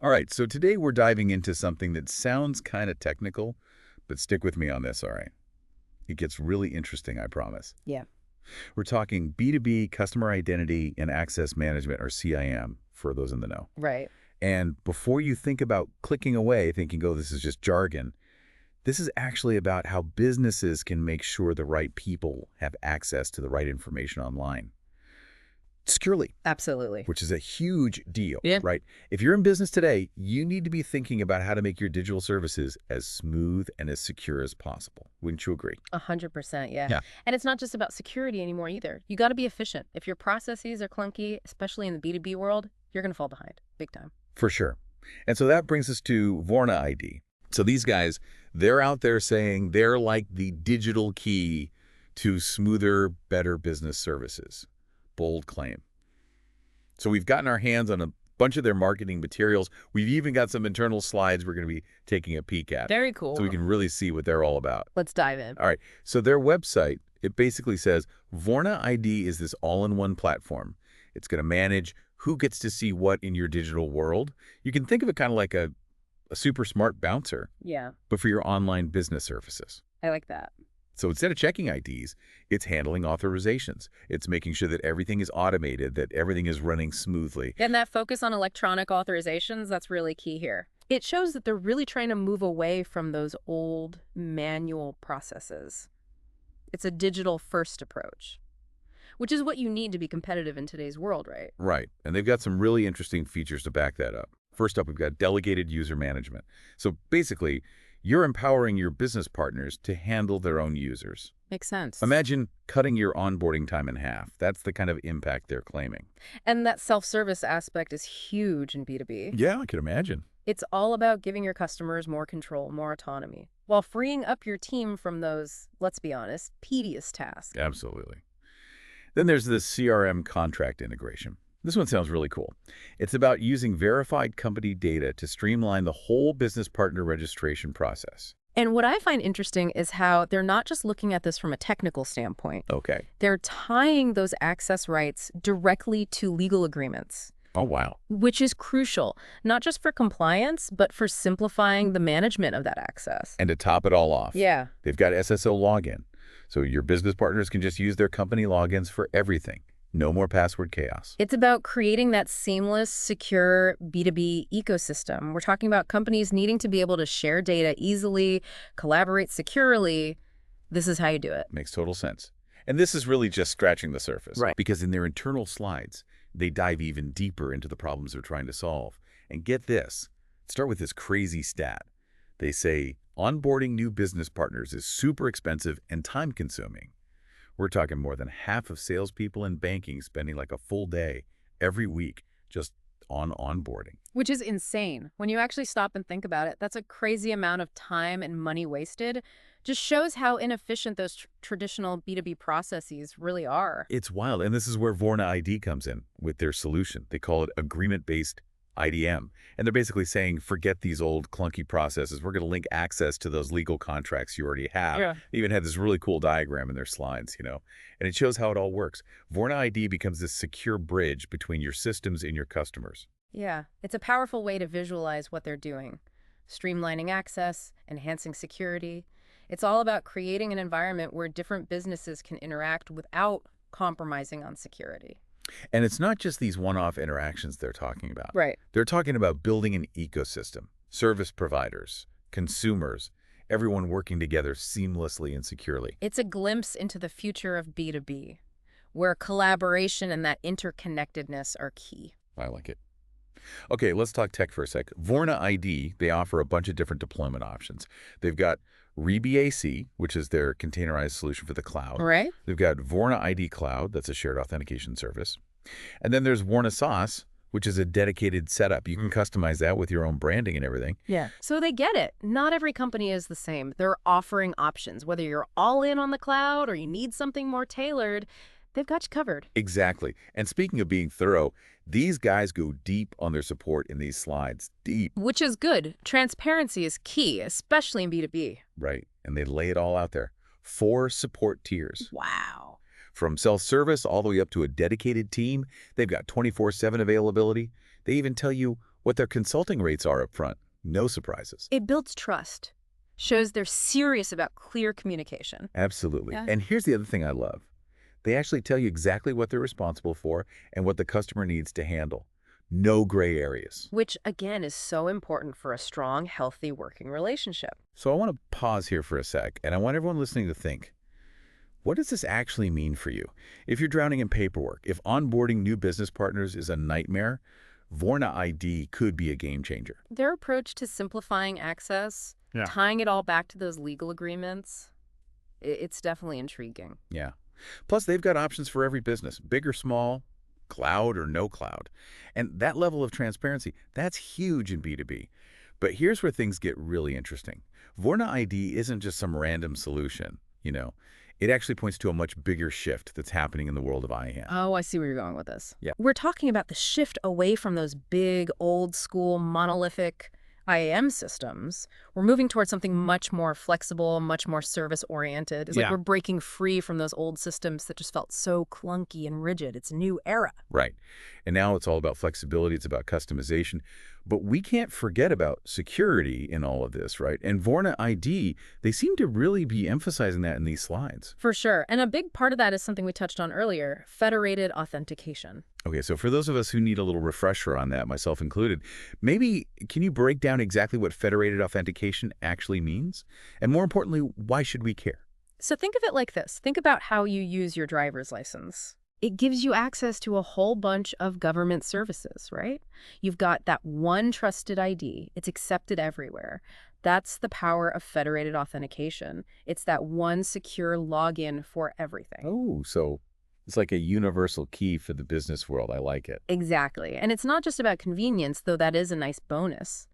All right, so today we're diving into something that sounds kind of technical, but stick with me on this, all right? It gets really interesting, I promise. Yeah. We're talking B2B customer identity and access management, or CIAM, for those in the know. Right. And before you think about clicking away, thinking, oh, this is just jargon, this is actually about how businesses can make sure the right people have access to the right information online securely, Absolutely. which is a huge deal, Yeah. right? If you're in business today, you need to be thinking about how to make your digital services as smooth and as secure as possible. Wouldn't you agree? 100%. Yeah. Yeah, And it's not just about security anymore either. You got to be efficient. If your processes are clunky, especially in the B2B world, you're going to fall behind big time. for sure. And so that brings us to Vorna ID. So these guys, they're out there saying they're like the digital key to smoother, better business services. Bold claim. So we've gotten our hands on a bunch of their marketing materials. We've even got some internal slides we're going to be taking a peek at Very so we cool. can really see what they're all about. Let's dive in. All right, so their website, it basically says Vorna ID is this all-in-one platform. It's going to manage who gets to see what in your digital world. You can think of it kind of like a super smart bouncer, Yeah. but for your online business services. I like that. So instead of checking IDs, it's handling authorizations. It's making sure that everything is automated, that everything is running smoothly. And that focus on electronic authorizations, that's really key here. It shows that they're really trying to move away from those old manual processes. It's a digital first approach, which is what you need to be competitive in today's world, right? Right, and they've got some really interesting features to back that up. First up, we've got delegated user management. So basically, you're empowering your business partners to handle their own users. Makes sense. Imagine cutting your onboarding time in half. That's the kind of impact they're claiming. And that self-service aspect is huge in B2B. Yeah, I can imagine. It's all about giving your customers more control, more autonomy, while freeing up your team from those, let's be honest, tedious tasks. Absolutely. Then there's the CRM contract integration. This one sounds really cool. It's about using verified company data to streamline the whole business partner registration process. And what I find interesting is how they're not just looking at this from a technical standpoint. Okay. They're tying those access rights directly to legal agreements, Oh, wow. which is crucial, not just for compliance, but for simplifying the management of that access. And to top it all off, Yeah. they've got SSO login. So your business partners can just use their company logins for everything. No more password chaos. It's about creating that seamless, secure B2B ecosystem. We're talking about companies needing to be able to share data easily, collaborate securely. This is how you do it. Makes total sense. And this is really just scratching the surface. Right. Because in their internal slides, they dive even deeper into the problems they're trying to solve. And get this, start with this crazy stat. They say onboarding new business partners is super expensive and time-consuming. We're talking more than half of salespeople in banking spending like a full day every week just on onboarding. Which is insane. When you actually stop and think about it, that's a crazy amount of time and money wasted. Just shows how inefficient those traditional B2B processes really are. It's wild. And this is where Vorna ID comes in with their solution. They call it agreement-based IDM. And they're basically saying, forget these old clunky processes. We're going to link access to those legal contracts you already have. Yeah. They even had this really cool diagram in their slides, and it shows how it all works. Vorna ID becomes this secure bridge between your systems and your customers. Yeah, it's a powerful way to visualize what they're doing. Streamlining access, enhancing security. It's all about creating an environment where different businesses can interact without compromising on security. And it's not just these one-off interactions they're talking about. Right. They're talking about building an ecosystem, service providers, consumers, everyone working together seamlessly and securely. It's a glimpse into the future of B2B, where collaboration and that interconnectedness are key. I like it. Okay, let's talk tech for a sec. Vorna ID, they offer a bunch of different deployment options. They've got ReBAC, which is their containerized solution for the cloud. Right? They've got Vorna ID Cloud, that's a shared authentication service. And then there's Vorna SaaS, which is a dedicated setup. You can customize that with your own branding and everything. Yeah. So they get it. Not every company is the same. They're offering options. Whether you're all in on the cloud or you need something more tailored, they've got you covered. Exactly. And speaking of being thorough, these guys go deep on their support in these slides. Deep. Which is good. Transparency is key, especially in B2B. Right. And they lay it all out there. 4 support tiers. Wow. From self-service all the way up to a dedicated team, they've got 24/7 availability. They even tell you what their consulting rates are up front. No surprises. It builds trust, shows they're serious about clear communication. Absolutely. Yeah. And here's the other thing I love. They actually tell you exactly what they're responsible for and what the customer needs to handle. No gray areas. Which, again, is so important for a strong, healthy working relationship. So I want to pause here for a sec, and I want everyone listening to think, what does this actually mean for you? If you're drowning in paperwork, if onboarding new business partners is a nightmare, Vorna ID could be a game changer. Their approach to simplifying access, Yeah. tying it all back to those legal agreements, it's definitely intriguing. Yeah. Plus, they've got options for every business, big or small, cloud or no cloud. And that level of transparency, that's huge in B2B. But here's where things get really interesting. Vorna ID isn't just some random solution, you know. It actually points to a much bigger shift that's happening in the world of IAM. Oh, I see where you're going with this. Yeah. We're talking about the shift away from those big, old-school, monolithic IAM systems. We're moving towards something much more flexible, much more service-oriented. It's like Yeah. we're breaking free from those old systems that just felt so clunky and rigid. It's a new era. Right. And now it's all about flexibility. It's about customization. But we can't forget about security in all of this, right? And Vorna ID, they seem to really be emphasizing that in these slides. For sure. And a big part of that is something we touched on earlier, federated authentication. Okay, so for those of us who need a little refresher on that, myself included, maybe can you break down exactly what federated authentication actually means? And more importantly, why should we care? So think of it like this. Think about how you use your driver's license. It gives you access to a whole bunch of government services, right? You've got that one trusted ID. It's accepted everywhere. That's the power of federated authentication. It's that one secure login for everything. Oh, so it's like a universal key for the business world. I like it. Exactly. And it's not just about convenience, though that is a nice bonus.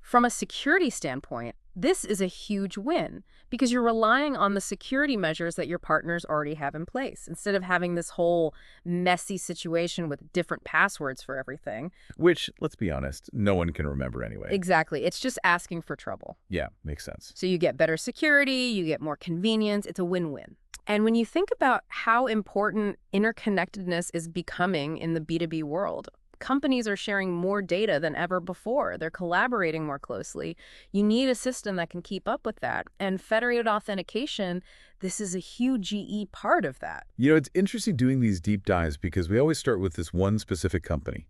From a security standpoint, this is a huge win because you're relying on the security measures that your partners already have in place instead of having this whole messy situation with different passwords for everything. Which, let's be honest, no one can remember anyway. Exactly. It's just asking for trouble. Yeah, makes sense. So you get better security, you get more convenience. It's a win-win. And when you think about how important interconnectedness is becoming in the B2B world, companies are sharing more data than ever before. They're collaborating more closely. You need a system that can keep up with that. And federated authentication, this is a huge GE part of that. You know, it's interesting doing these deep dives because we always start with this one specific company.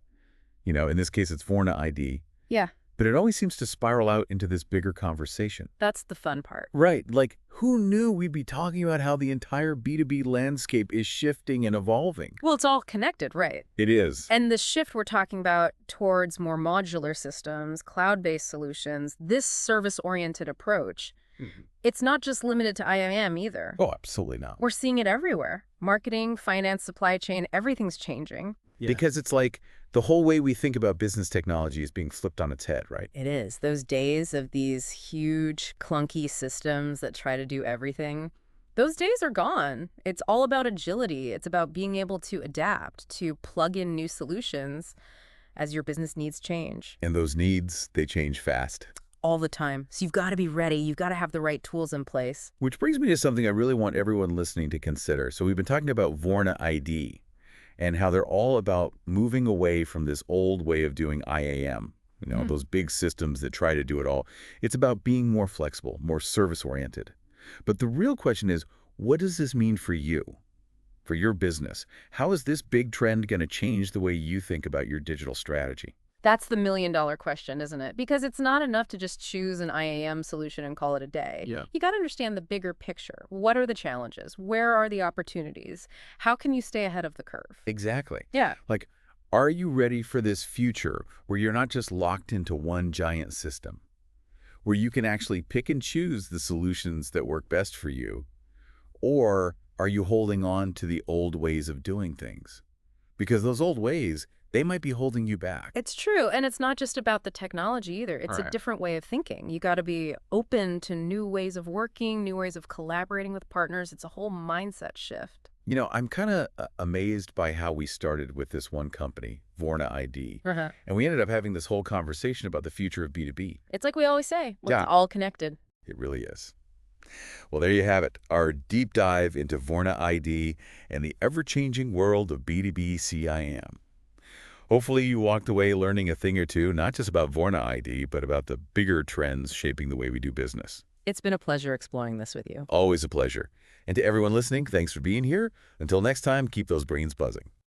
You know, in this case, it's Vorna ID. Yeah, But it always seems to spiral out into this bigger conversation. that's the fun part. Right. Like, who knew we'd be talking about how the entire B2B landscape is shifting and evolving? Well, it's all connected, right? It is. And the shift we're talking about towards more modular systems, cloud-based solutions, this service-oriented approach, it's not just limited to IAM either. Oh, absolutely not. We're seeing it everywhere. Marketing, finance, supply chain, everything's changing. Because it's like the whole way we think about business technology is being flipped on its head, right? It is. Those days of these huge, clunky systems that try to do everything, those days are gone. It's all about agility. It's about being able to adapt, to plug in new solutions as your business needs change. And those needs, they change fast. All the time. So you've got to be ready. You've got to have the right tools in place. Which brings me to something I really want everyone listening to consider. So we've been talking about Vorna ID and how they're all about moving away from this old way of doing IAM, you know, those big systems that try to do it all. It's about being more flexible, more service-oriented. But the real question is, what does this mean for you, for your business? How is this big trend going to change the way you think about your digital strategy? That's the million-dollar question, isn't it? Because it's not enough to just choose an IAM solution and call it a day. Yeah. You got to understand the bigger picture. What are the challenges? Where are the opportunities? How can you stay ahead of the curve? Exactly. Yeah. Like, are you ready for this future where you're not just locked into one giant system, where you can actually pick and choose the solutions that work best for you? Or are you holding on to the old ways of doing things? Because those old ways, they might be holding you back. It's true. And it's not just about the technology either. It's a different way of thinking. You got to be open to new ways of working, new ways of collaborating with partners. It's a whole mindset shift. You know, I'm kind of amazed by how we started with this one company, Vorna ID. And we ended up having this whole conversation about the future of B2B. It's like we always say, Yeah. it's all connected. It really is. Well, there you have it, our deep dive into Vorna ID and the ever-changing world of B2B CIAM. Hopefully you walked away learning a thing or two, not just about Vorna ID, but about the bigger trends shaping the way we do business. It's been a pleasure exploring this with you. Always a pleasure. And to everyone listening, thanks for being here. Until next time, keep those brains buzzing.